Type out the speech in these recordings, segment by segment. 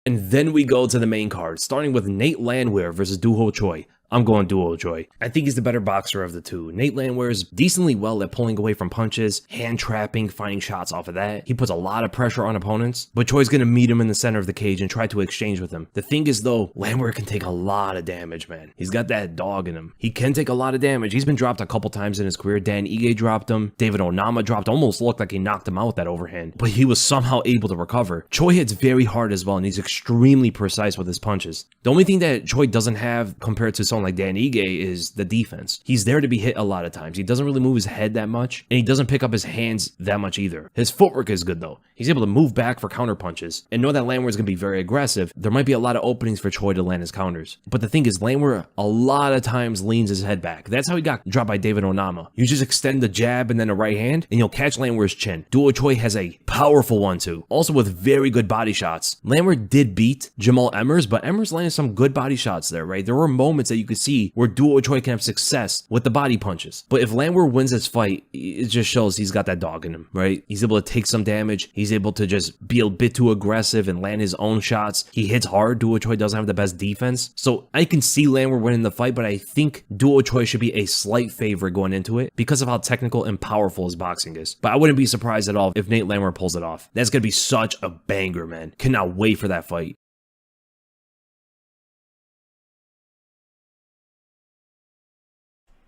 And then we go to the main card, starting with Nate Landwehr versus Dooho Choi. I'm going Dooho Choi. I think he's the better boxer of the two. Nate Landwehr is decently well at pulling away from punches, hand trapping, finding shots off of that. He puts a lot of pressure on opponents, but Choi's going to meet him in the center of the cage and try to exchange with him. The thing is though, Landwehr can take a lot of damage, man. He's got that dog in him. He can take a lot of damage. He's been dropped a couple times in his career. Dan Ige dropped him. David Onama dropped, almost looked like he knocked him out with that overhand, but he was somehow able to recover. Choi hits very hard as well, and he's extremely precise with his punches. The only thing that Choi doesn't have compared to someone like Dan Ige is the defense. He's there to be hit a lot of times. He doesn't really move his head that much, and he doesn't pick up his hands that much either. His footwork is good though. He's able to move back for counter punches, and know that Landwehr is going to be very aggressive. There might be a lot of openings for Choi to land his counters. But the thing is, Landwehr a lot of times leans his head back. That's how he got dropped by David Onama. You just extend the jab and then a right hand, and you'll catch Landwehr's chin. Dooho Choi has a powerful one too, also with very good body shots. Landwehr did beat Jamal Emmers, but Emmers landed some good body shots there, right? There were moments that you could see where Dooho Choi can have success with the body punches. But if Landwehr wins this fight, it just shows he's got that dog in him, right? He's able to take some damage. He's able to just be a bit too aggressive and land his own shots. He hits hard. Dooho Choi doesn't have the best defense. So I can see Landwehr winning the fight, but I think Dooho Choi should be a slight favorite going into it because of how technical and powerful his boxing is. But I wouldn't be surprised at all if Nate Landwehr pulls it off. That's going to be such a banger, man. Cannot wait for that fight.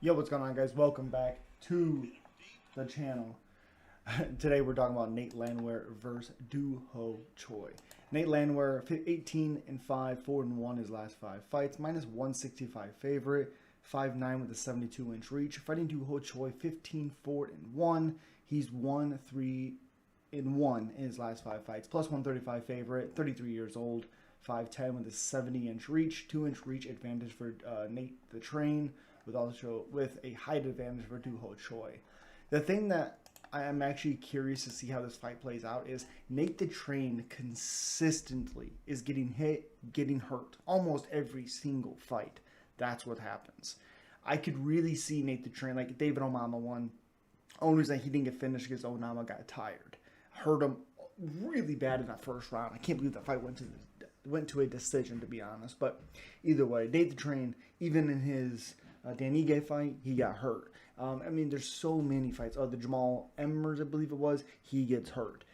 Yo, what's going on, guys? Welcome back to the channel. Today we're talking about Nate Landwehr versus Dooho Choi. Nate Landwehr, 18-5, 4-1 his last 5 fights, minus 165 favorite, 5'9" with a 72-inch reach. Fighting Dooho Choi, 15-4-1. He's 1-3-1 in his last 5 fights, plus 135 favorite, 33 years old, 5'10" with a 70-inch reach, 2-inch reach advantage for Nate the Train, with a height advantage for Dooho Choi. The thing that I am actually curious to see how this fight plays out is Nate the Train consistently is getting hit, getting hurt, almost every single fight. That's what happens. I could really see Nate the Train, like David Onama won. Only reason he didn't get finished because Onama got tired. Hurt him really bad in that first round. I can't believe that fight went to a decision, to be honest. But either way, Nate the Train, even in his Dan Ige fight, he got hurt. I mean, there's so many fights. The Jamal Emmers, I believe it was, he gets hurt.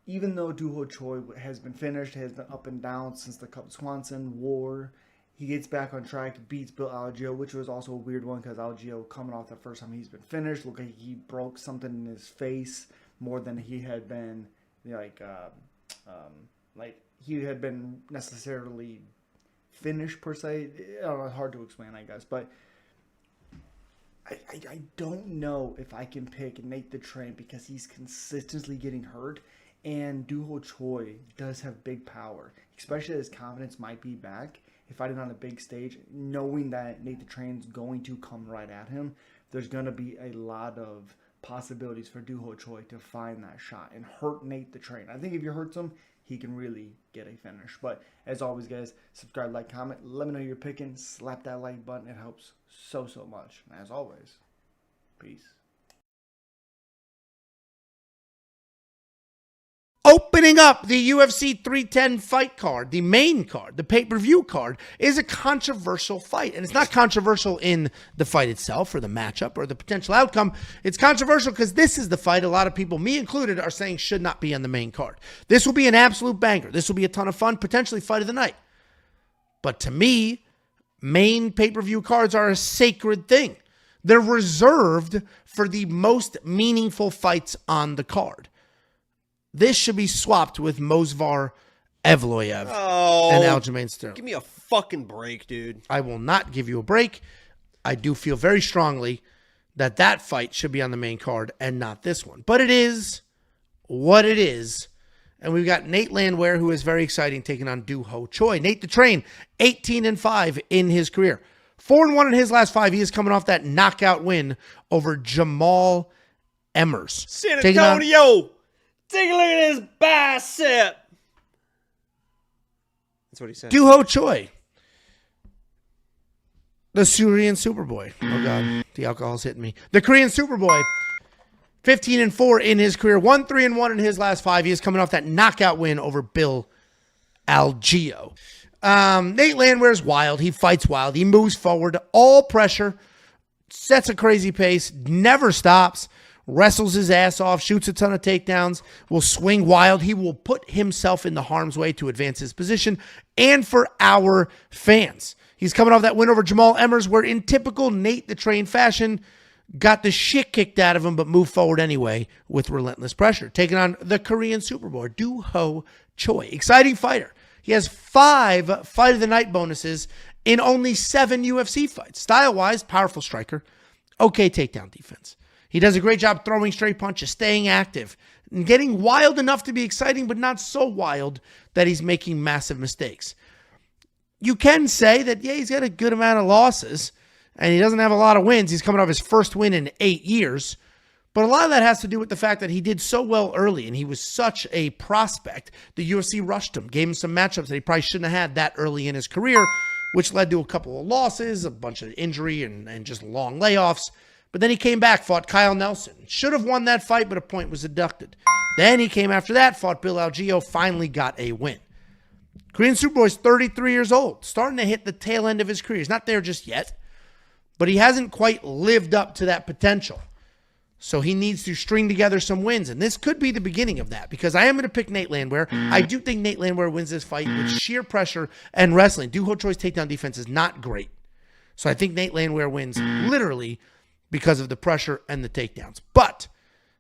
Even though Dooho Choi has been finished, has been up and down since the Cub Swanson war, he gets back on track, beats Bill Algeo, which was also a weird one because Algeo, coming off the first time he's been finished, looked like he broke something in his face more than he had been, like he had been necessarily finished per se. I don't know, it's hard to explain, I guess, but I don't know if I can pick Nate the Train because he's consistently getting hurt, and Dooho Choi does have big power, especially his confidence might be back. If fighting on a big stage, knowing that Nate the Train's going to come right at him, there's going to be a lot of possibilities for Dooho Choi to find that shot and hurt Nate the Train. I think if you hurt him, he can really get a finish. But as always, guys, subscribe, like, comment, let me know you're picking, slap that like button. It helps so much. And as always, peace. Opening up the UFC 310 fight card, the main card, the pay-per-view card, is a controversial fight. And it's not controversial in the fight itself or the matchup or the potential outcome. It's controversial because this is the fight a lot of people, me included, are saying should not be on the main card. This will be an absolute banger. This will be a ton of fun, potentially fight of the night. But to me, main pay-per-view cards are a sacred thing. They're reserved for the most meaningful fights on the card. This should be swapped with Movsar Evloev and Aljamain Sterling. Give me a fucking break, dude. I will not give you a break. I do feel very strongly that that fight should be on the main card and not this one. But it is what it is. And we've got Nate Landwehr, who is very exciting, taking on Dooho Choi. Nate the Train, 18-5 in his career. 4-1 in his last 5. He is coming off that knockout win over Jamal Emmers. San Antonio! Take a look at his bicep. That's what he said. Dooho Choi. The Syrian Superboy. Oh, God. The alcohol's hitting me. The Korean Superboy. 15-4 in his career. 1-3-1 in his last 5. He is coming off that knockout win over Bill Algeo. Nate Landwehr's wild. He fights wild. He moves forward. All pressure. Sets a crazy pace. Never stops. Wrestles his ass off. Shoots a ton of takedowns. Will swing wild. He will put himself in the harm's way to advance his position. And for our fans. He's coming off that win over Jamal Emmers, where in typical Nate the Train fashion, got the shit kicked out of him, but moved forward anyway with relentless pressure. Taking on the Korean Superboy, Dooho Choi. Exciting fighter. He has 5 Fight of the Night bonuses in only 7 UFC fights. Style-wise, powerful striker. Okay takedown defense. He does a great job throwing straight punches, staying active, and getting wild enough to be exciting, but not so wild that he's making massive mistakes. You can say that, yeah, he's got a good amount of losses, and he doesn't have a lot of wins. He's coming off his first win in 8 years. But a lot of that has to do with the fact that he did so well early, and he was such a prospect. The UFC rushed him, gave him some matchups that he probably shouldn't have had that early in his career, which led to a couple of losses, a bunch of injury, and just long layoffs. But then he came back, fought Kyle Nelson. Should have won that fight, but a point was deducted. Then he came after that, fought Bill Algeo, finally got a win. Korean Superboy's 33 years old, starting to hit the tail end of his career. He's not there just yet, but he hasn't quite lived up to that potential. So he needs to string together some wins, and this could be the beginning of that, because I am going to pick Nate Landwehr. I do think Nate Landwehr wins this fight with sheer pressure and wrestling. Dooho Choi's takedown defense is not great. So I think Nate Landwehr wins literally because of the pressure and the takedowns. But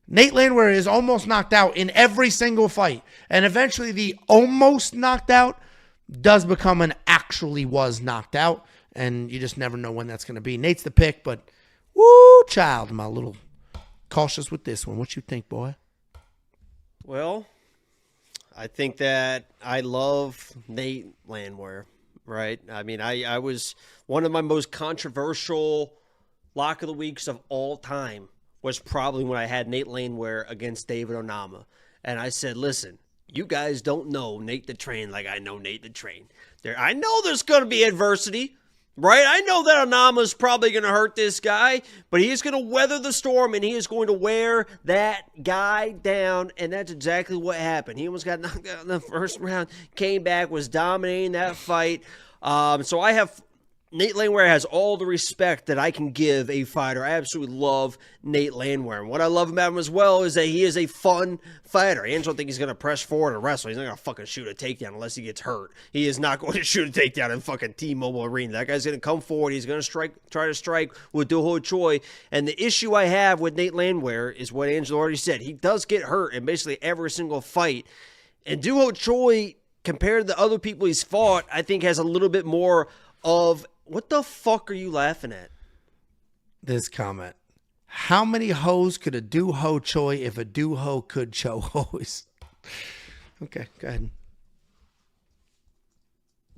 Nate Landwehr is almost knocked out in every single fight. And eventually the almost knocked out does become an actually was knocked out. And you just never know when that's going to be. Nate's the pick, but woo, child, am I a little cautious with this one. What you think, boy? Well, I think that I love Nate Landwehr, right? I mean, I was one of my most controversial lock of the weeks of all time was probably when I had Nate Landwehr against David Onama. And I said, listen, you guys don't know Nate the Train like I know Nate the Train. I know there's going to be adversity, right? I know that Onama's probably going to hurt this guy, but he's going to weather the storm, and he is going to wear that guy down, and that's exactly what happened. He almost got knocked out in the first round, came back, was dominating that fight. So I have Nate Landwehr has all the respect that I can give a fighter. I absolutely love Nate Landwehr. And what I love about him as well is that he is a fun fighter. I don't think he's going to press forward or wrestle. He's not going to fucking shoot a takedown unless he gets hurt. He is not going to shoot a takedown in fucking T-Mobile Arena. That guy's going to come forward. He's going to try to strike with Dooho Choi. And the issue I have with Nate Landwehr is what Angelo already said. He does get hurt in basically every single fight. And Dooho Choi, compared to the other people he's fought, I think has a little bit more of... What the fuck are you laughing at? This comment. How many hoes could a Dooho Choi if a Dooho could chow hoes? Okay, go ahead.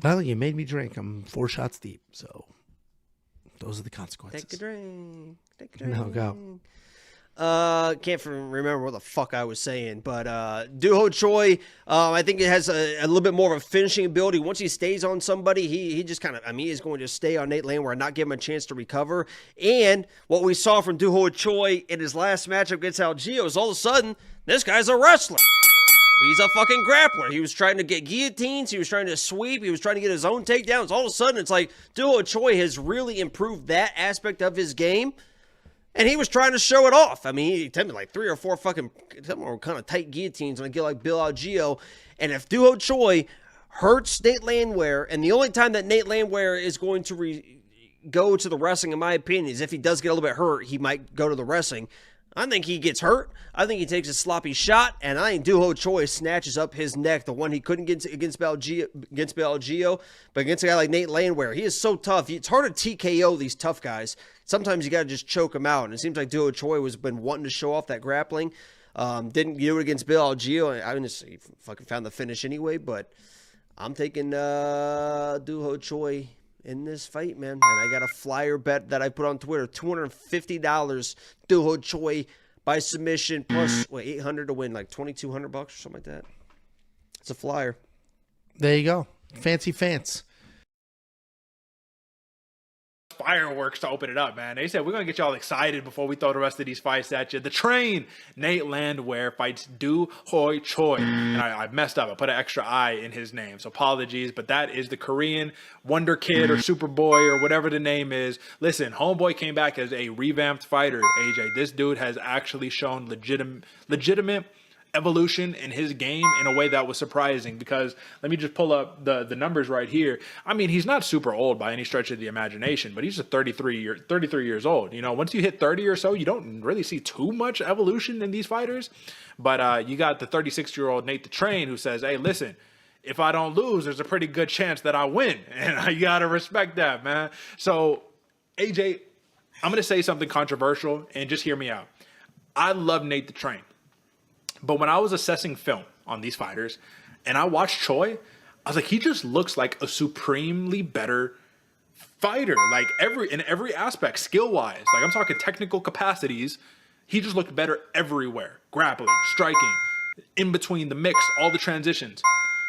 Well, you made me drink. I'm 4 shots deep, so those are the consequences. Take a drink. Take a drink. No, go. Can't remember what the fuck I was saying, but Dooho Choi, I think it has a little bit more of a finishing ability. Once he stays on somebody, he just kind of, I mean, he's going to stay on Nate Landwehr and not give him a chance to recover. And what we saw from Dooho Choi in his last matchup against Algeo is all of a sudden, this guy's a wrestler. He's a fucking grappler. He was trying to get guillotines. He was trying to sweep. He was trying to get his own takedowns. All of a sudden, it's like Dooho Choi has really improved that aspect of his game. And he was trying to show it off. I mean, he attempted like 3 or 4 fucking kind of tight guillotines on a guy like Bill Algeo. And if Dooho Choi hurts Nate Landwehr, and the only time that Nate Landwehr is going to go to the wrestling, in my opinion, is if he does get a little bit hurt, he might go to the wrestling. I think he gets hurt. I think he takes a sloppy shot, and I think Dooho Choi snatches up his neck, the one he couldn't get against Bill Algeo, but against a guy like Nate Landwehr, he is so tough. It's hard to TKO these tough guys. Sometimes you got to just choke them out, and it seems like Dooho Choi has been wanting to show off that grappling. Didn't do it against Bill Algeo. I mean, he fucking found the finish anyway, but I'm taking Dooho Choi in this fight, man. And I got a flyer bet that I put on Twitter, $250 Dooho Choi by submission plus $800 to win, like $2,200 or something like that. It's a flyer. There you go. Fancy. fireworks to open it up, man. They said, we're going to get y'all excited before we throw the rest of these fights at you. The Train, Nate Landwehr fights Dooho Choi. And I messed up. I put an extra I in his name. So apologies, but that is the Korean Wonder Kid or Superboy or whatever the name is. Listen, homeboy came back as a revamped fighter, AJ. This dude has actually shown legitimate evolution in his game in a way that was surprising, because let me just pull up the numbers right here. I mean, he's not super old by any stretch of the imagination, but he's a 33 years old. You know, once you hit 30 or so, you don't really see too much evolution in these fighters. But you got the 36-year-old Nate the Train who says, hey, listen, if I don't lose, there's a pretty good chance that I win. And you got to respect that, man. So, AJ, I'm going to say something controversial, and just hear me out. I love Nate the Train. But when I was assessing film on these fighters and I watched Choi, I was like, he just looks like a supremely better fighter. Like in every aspect, skill-wise. Like I'm talking technical capacities. He just looked better everywhere. Grappling, striking, in between the mix, all the transitions.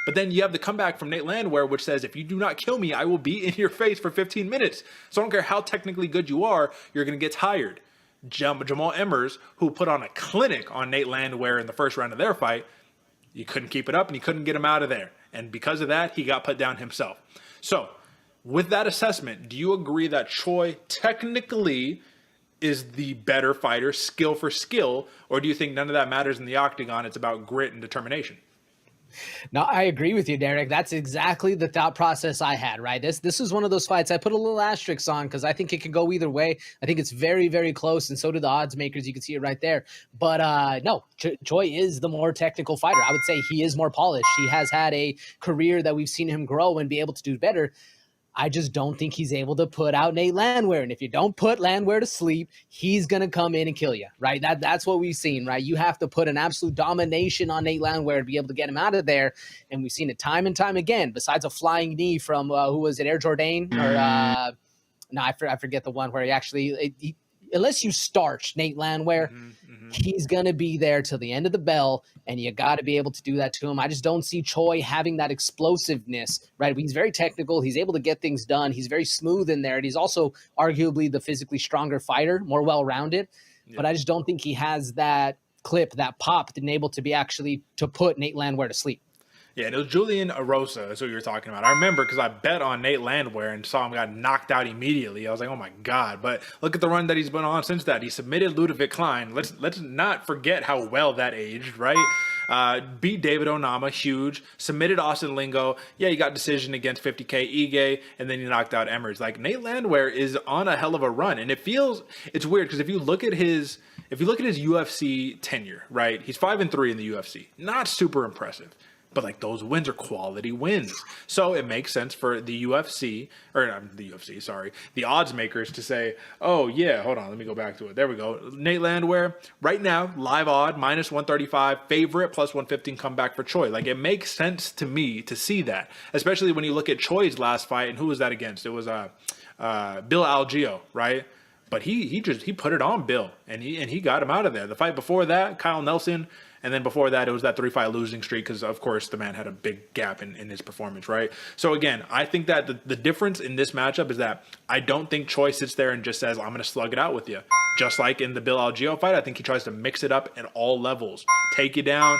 But then you have the comeback from Nate Landwehr, which says, if you do not kill me, I will be in your face for 15 minutes. So I don't care how technically good you are, you're going to get tired. Jamal Emmers, who put on a clinic on Nate Landwehr in the first round of their fight, you couldn't keep it up and you couldn't get him out of there. And because of that, he got put down himself. So with that assessment, do you agree that Choi technically is the better fighter, skill for skill, or do you think none of that matters in the octagon? It's about grit and determination. No, I agree with you, Derek. That's exactly the thought process I had, right? This is one of those fights I put a little asterisk on because I think it can go either way. I think it's very, very close, and so do the odds makers. You can see it right there. But no, Choi is the more technical fighter. I would say he is more polished. He has had a career that we've seen him grow and be able to do better. I just don't think he's able to put out Nate Landwehr. And if you don't put Landwehr to sleep, he's going to come in and kill you, right? That's what we've seen, right? You have to put an absolute domination on Nate Landwehr to be able to get him out of there. And we've seen it time and time again, besides a flying knee from, who was it, Air Jordan? Or, I forget the one where he actually, unless you starch Nate Landwehr, he's going to be there till the end of the bell, and you got to be able to do that to him. I just don't see Choi having that explosiveness, right? He's very technical. He's able to get things done. He's very smooth in there, and he's also arguably the physically stronger fighter, more well-rounded. Yeah. But I just don't think he has that clip, that pop, and able to be actually to put Nate Landwehr to sleep. Yeah, and it was Julian Arosa. That's what you were talking about. I remember because I bet on Nate Landwehr and saw him got knocked out immediately. I was like, oh my God. But look at the run that he's been on since that. He submitted Ludovic Klein. Let's not forget how well that aged, right? Beat David Onama, huge. Submitted Austin Lingo. Yeah, he got decision against 50K Ige, and then he knocked out Emmers. Like, Nate Landwehr is on a hell of a run. And it's weird because if you look at his UFC tenure, right? He's 5-3 in the UFC. Not super impressive. But like those wins are quality wins. So it makes sense for the the odds makers to say, oh yeah, hold on, let me go back to it. There we go. Nate Landwehr, right now, live odd, minus 135, favorite, plus 115 comeback for Choi. Like it makes sense to me to see that, especially when you look at Choi's last fight, and who was that against? It was Bill Algeo, right? But he put it on Bill, and he got him out of there. The fight before that, Kyle Nelson. And then before that, it was that 3-fight losing streak because, of course, the man had a big gap in his performance, right? So, again, I think that the difference in this matchup is that I don't think Choi sits there and just says, I'm going to slug it out with you. Just like in the Bill Algeo fight, I think he tries to mix it up at all levels. Take you down,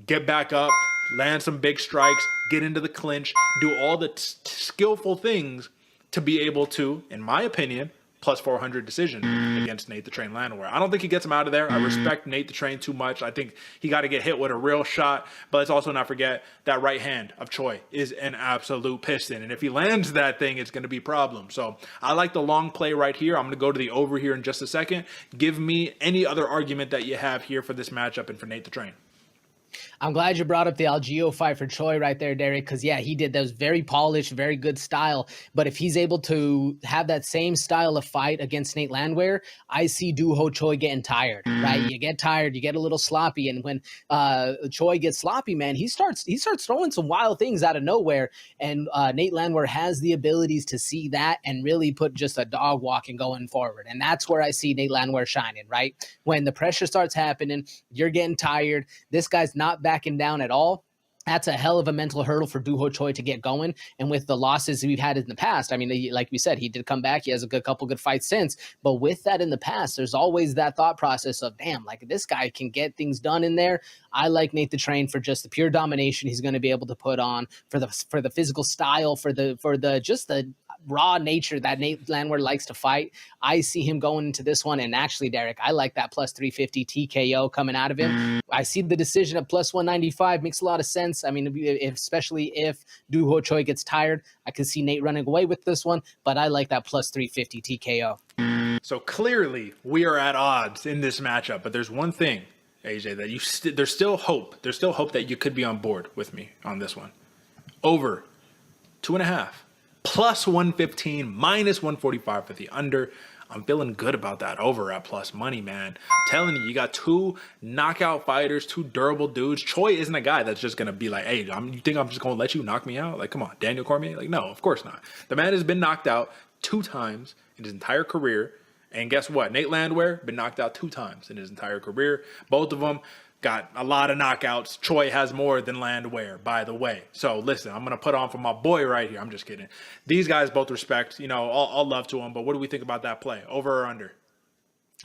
get back up, land some big strikes, get into the clinch, do all the skillful things to be able to, in my opinion, plus 400 decision against Nate the Train Landwehr. I don't think he gets him out of there. I respect Nate the Train too much. I think he got to get hit with a real shot. But let's also not forget that right hand of Choi is an absolute piston. And if he lands that thing, it's going to be a problem. So I like the long play right here. I'm going to go to the over here in just a second. Give me any other argument that you have here for this matchup and for Nate the Train. I'm glad you brought up the Algeo fight for Choi right there, Derek, because, yeah, he did. That was very polished, very good style. But if he's able to have that same style of fight against Nate Landwehr, I see Dooho Choi getting tired, right? You get tired, you get a little sloppy. And when Choi gets sloppy, man, he starts throwing some wild things out of nowhere. And Nate Landwehr has the abilities to see that and really put just a dog walking going forward. And that's where I see Nate Landwehr shining, right? When the pressure starts happening, you're getting tired. This guy's not backing down at all. that's a hell of a mental hurdle for Dooho Choi to get going. And with the losses we've had in the past, I mean, like we said, he did come back. He has a couple good fights since. But with that in the past, there's always that thought process of, damn, like this guy can get things done in there. I like Nate the Train for just the pure domination he's going to be able to put on, for the physical style, for the just the raw nature that Nate Landwehr likes to fight. I see him going into this one. And actually, Derek, I like that plus 350 TKO coming out of him. I see the decision at plus 195 makes a lot of sense. I mean, especially if Dooho Choi gets tired, I could see Nate running away with this one, but I like that plus 350 TKO. So clearly we are at odds in this matchup, but there's one thing, AJ, that there's still hope. There's still hope that you could be on board with me on this one. Over 2.5. Plus 115, minus 145 for the under. I'm feeling good about that over at plus money, man. I'm telling you, you got two knockout fighters, two durable dudes. Choi isn't a guy that's just going to be like, hey, you think I'm just going to let you knock me out? Like, come on, Daniel Cormier? Like, no, of course not. The man has been knocked out 2 times in his entire career. And guess what? Nate Landwehr been knocked out 2 times in his entire career. Both of them got a lot of knockouts. Choi has more than Landwehr, by the way. So listen, I'm going to put on for my boy right here. I'm just kidding. These guys both respect, all love to them. But what do we think about that play? Over or under?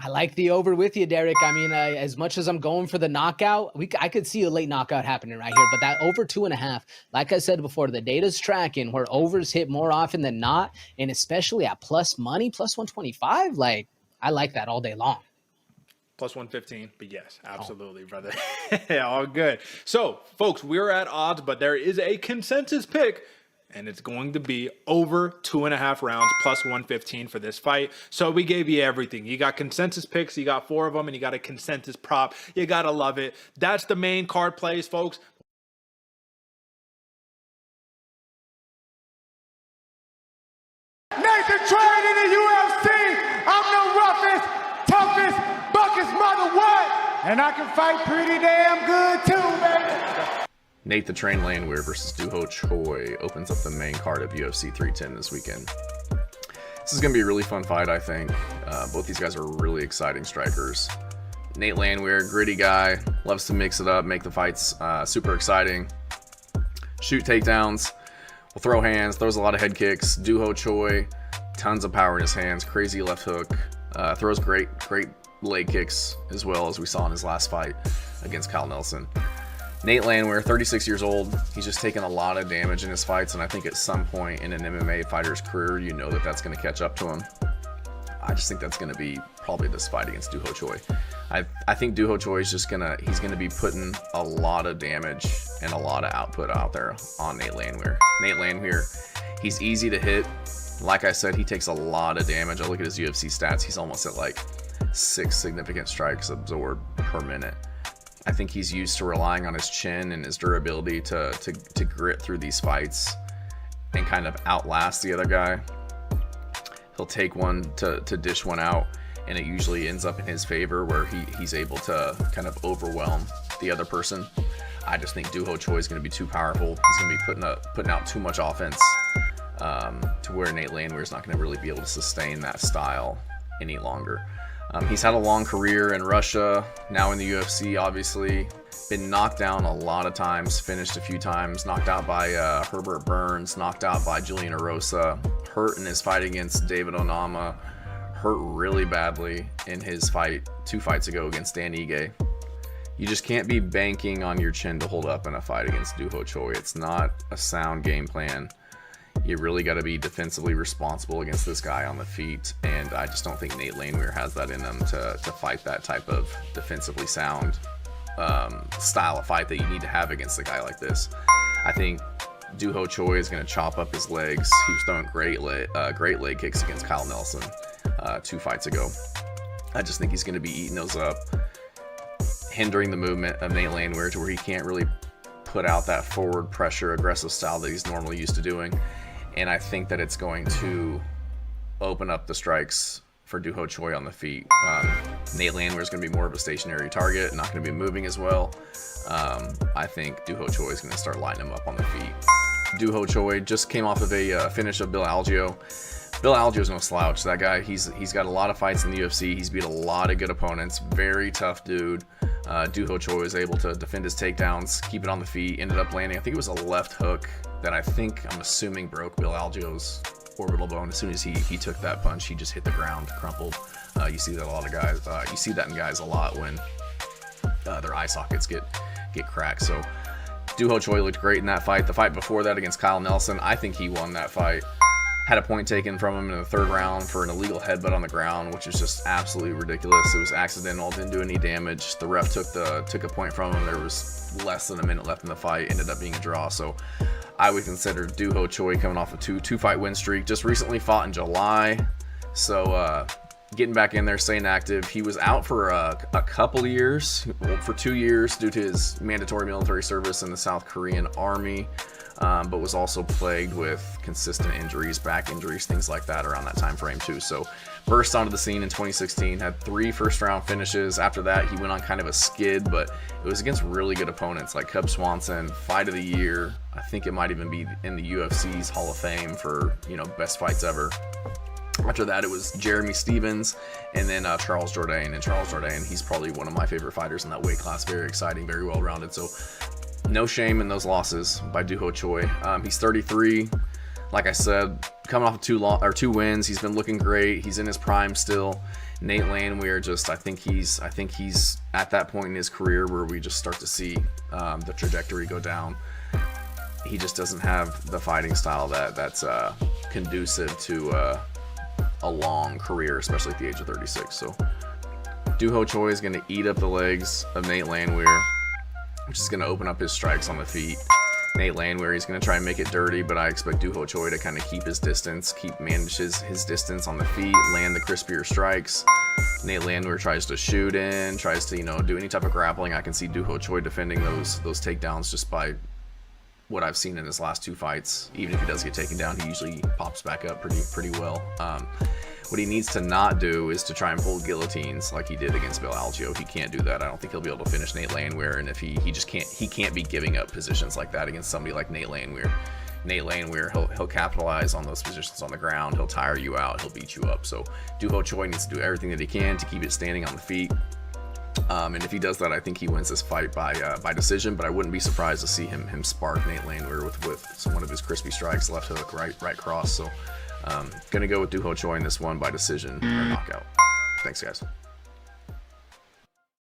I like the over with you, Derek. I mean, as much as I'm going for the knockout, I could see a late knockout happening right here. But that over 2.5, like I said before, the data's tracking where overs hit more often than not. And especially at plus money, plus 125, like I like that all day long. Plus 115, but yes, absolutely, brother. All good. So, folks, we're at odds, but there is a consensus pick, and it's going to be over 2.5 rounds, plus 115 for this fight. So we gave you everything. You got consensus picks, you got 4 of them, and you got a consensus prop. You got to love it. That's the main card plays, folks. Nathan Train in the UFC. I'm the roughest, toughest, buckest mother what? And I can fight pretty damn good too, baby. Nate the Train Landwehr versus Dooho Choi opens up the main card of UFC 310 this weekend. This is going to be a really fun fight, I think. Both these guys are really exciting strikers. Nate Landwehr, gritty guy, loves to mix it up, make the fights super exciting. Shoot takedowns, will throw hands, throws a lot of head kicks. Dooho Choi, tons of power in his hands, crazy left hook, throws great leg kicks as well, as we saw in his last fight against Kyle Nelson. Nate Landwehr, 36 years old. He's just taken a lot of damage in his fights, and I think at some point in an MMA fighter's career, that's going to catch up to him. I just think that's going to be probably this fight against Dooho Choi. I think Dooho Choi is he's going to be putting a lot of damage and a lot of output out there on Nate Landwehr. Nate Landwehr, he's easy to hit. Like I said, he takes a lot of damage. I look at his UFC stats. He's almost at like 6 significant strikes absorbed per minute. I think he's used to relying on his chin and his durability to grit through these fights and kind of outlast the other guy. He'll take one to dish one out, and it usually ends up in his favor where he's able to kind of overwhelm the other person. I just think Dooho Choi is going to be too powerful. He's going to be putting out too much offense to where Nate Landwehr is not going to really be able to sustain that style any longer. He's had a long career in Russia, now in the UFC, obviously. Been knocked down a lot of times, finished a few times, knocked out by Herbert Burns, knocked out by Julian Erosa, hurt in his fight against David Onama, hurt really badly in his fight 2 fights ago against Dan Ige. You just can't be banking on your chin to hold up in a fight against Dooho Choi. It's not a sound game plan. You really got to be defensively responsible against this guy on the feet, and I just don't think Nate Landwehr has that in him to fight that type of defensively sound style of fight that you need to have against a guy like this. I think Dooho Choi is going to chop up his legs. He was throwing great leg kicks against Kyle Nelson 2 fights ago. I just think he's going to be eating those up, hindering the movement of Nate Landwehr to where he can't really put out that forward pressure, aggressive style that he's normally used to doing. And I think that it's going to open up the strikes for Dooho Choi on the feet. Nate Landwehr is going to be more of a stationary target, not going to be moving as well. I think Dooho Choi is going to start lining him up on the feet. Dooho Choi just came off of a finish of Bill Algeo. Bill Algeo's no slouch. That guy, he's got a lot of fights in the UFC. He's beat a lot of good opponents. Very tough dude. Dooho Choi was able to defend his takedowns, keep it on the feet, ended up landing, I think it was a left hook that I'm assuming broke Bill Algio's orbital bone. As soon as he took that punch, he just hit the ground, crumpled. You see that a lot of guys, you see that in guys a lot when their eye sockets get cracked. So Dooho Choi looked great in that fight. The fight before that against Kyle Nelson, I think he won that fight. Had a point taken from him in the 3rd round for an illegal headbutt on the ground, which is just absolutely ridiculous. It was accidental, didn't do any damage. The ref took a point from him. There was less than a minute left in the fight. Ended up being a draw. So I would consider Dooho Choi coming off a two-fight win streak. Just recently fought in July. So getting back in there, staying active. He was out for a couple of years, for 2 years, due to his mandatory military service in the South Korean Army. But was also plagued with consistent injuries, back injuries, things like that around that time frame too. So burst onto the scene in 2016, had 3 first-round finishes. After that, he went on kind of a skid, but it was against really good opponents like Cub Swanson, Fight of the Year. I think it might even be in the UFC's Hall of Fame for, best fights ever. After that, it was Jeremy Stevens and then Charles Jourdain. And Charles Jourdain, he's probably one of my favorite fighters in that weight class. Very exciting, very well-rounded. So no shame in those losses by Dooho Choi. He's 33. Like I said, coming off of 2 wins. He's been looking great. He's in his prime still. Nate Landwehr, I think he's at that point in his career where we just start to see the trajectory go down. He just doesn't have the fighting style that's conducive to a long career, especially at the age of 36. So Dooho Choi is going to eat up the legs of Nate Landwehr, which is going to open up his strikes on the feet. Nate Landwehr, he's going to try and make it dirty, but I expect Dooho Choi to kind of keep his distance, manage his distance on the feet, land the crispier strikes. Nate Landwehr tries to shoot in, tries to, do any type of grappling. I can see Dooho Choi defending those takedowns just by what I've seen in his last 2 fights. Even if he does get taken down, he usually pops back up pretty well. What he needs to not do is to try and pull guillotines like he did against Bill Algio. He can't do that. I don't think he'll be able to finish Nate Landwehr, and if he can't be giving up positions like that against somebody like Nate Landwehr. Nate Landwehr, he'll capitalize on those positions on the ground. He'll tire you out. He'll beat you up. So Dooho Choi needs to do everything that he can to keep it standing on the feet. And if he does that, I think he wins this fight by decision. But I wouldn't be surprised to see him spark Nate Landwehr with one of his crispy strikes, left hook, right cross. So gonna go with Dooho Choi in this one by decision or knockout. Thanks, guys.